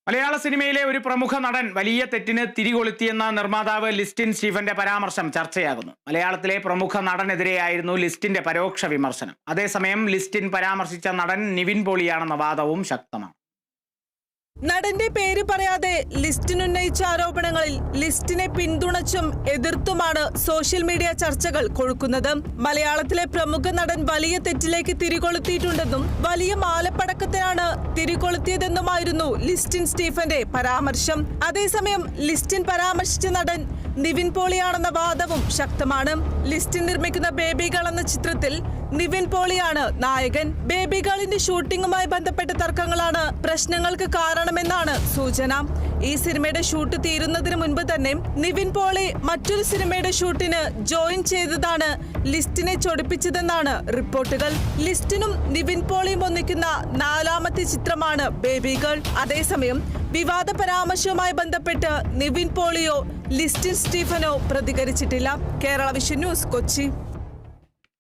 മലയാള സിനിമയിലെ ഒരു പ്രമുഖ നടൻ വലിയ തെറ്റിന് തിരികൊളുത്തിയെന്ന നിർമ്മാതാവ് ലിസ്റ്റിൻ സ്റ്റീഫന്റെ പരാമർശം ചർച്ചയാകുന്നു. മലയാളത്തിലെ പ്രമുഖ നടനെതിരെയായിരുന്നു ലിസ്റ്റിന്റെ പരോക്ഷ വിമർശനം. അതേസമയം ലിസ്റ്റിൻ പരാമർശിച്ച നടൻ നിവിൻ പോളിയാണെന്ന വാദവും ശക്തമാണ്. നടന്റെ പേര് പറയാതെ ലിസ്റ്റിന് ഉന്നയിച്ച ആരോപണങ്ങളിൽ ലിസ്റ്റിനെ പിന്തുണച്ചും എതിർത്തുമാണ് സോഷ്യൽ മീഡിയ ചർച്ചകൾ കൊഴുക്കുന്നത്. മലയാളത്തിലെ പ്രമുഖ നടൻ വലിയ തെറ്റിലേക്ക് തിരികൊളുത്തിയിട്ടുണ്ടെന്നും വലിയ മാലപ്പടക്കത്തിനാണ് തിരികൊളുത്തിയതെന്നുമായിരുന്നു ലിസ്റ്റിൻ സ്റ്റീഫന്റെ പരാമർശം. അതേസമയം ലിസ്റ്റിൻ പരാമർശിച്ച നടൻ നിവിൻ പോളിയാണെന്ന വാദവും ശക്തമാണ്. ലിസ്റ്റിൻ നിർമ്മിക്കുന്ന ബേബി ഗേൾ എന്ന ചിത്രത്തിൽ നിവിൻ പോളിയാണ് നായകൻ. ബേബി ഗേളിന്റെ ഷൂട്ടിംഗുമായി ബന്ധപ്പെട്ട തർക്കങ്ങളാണ് പ്രശ്നങ്ങൾക്ക് കാരണമെന്നാണ് സൂചന. ഈ സിനിമയുടെ ഷൂട്ട് തീരുന്നതിന് മുൻപ് തന്നെ നിവിൻ പോളി മറ്റൊരു സിനിമയുടെ ഷൂട്ടിന് ജോയിൻ ചെയ്തതാണ് ലിസ്റ്റിനെ ചൊടിപ്പിച്ചതെന്നാണ് റിപ്പോർട്ടുകൾ. ലിസ്റ്റിനും നിവിൻ പോളിയും ഒന്നിക്കുന്ന 4ാമത്തെ ചിത്രമാണ് ബേബി ഗേൾ. അതേസമയം വിവാദ പരാമർശവുമായി ബന്ധപ്പെട്ട് നിവിൻ പോളിയോ ലിസ്റ്റിൻ സ്റ്റീഫനോ പ്രതികരിച്ചിട്ടില്ല. Kerala vision news, Kochi.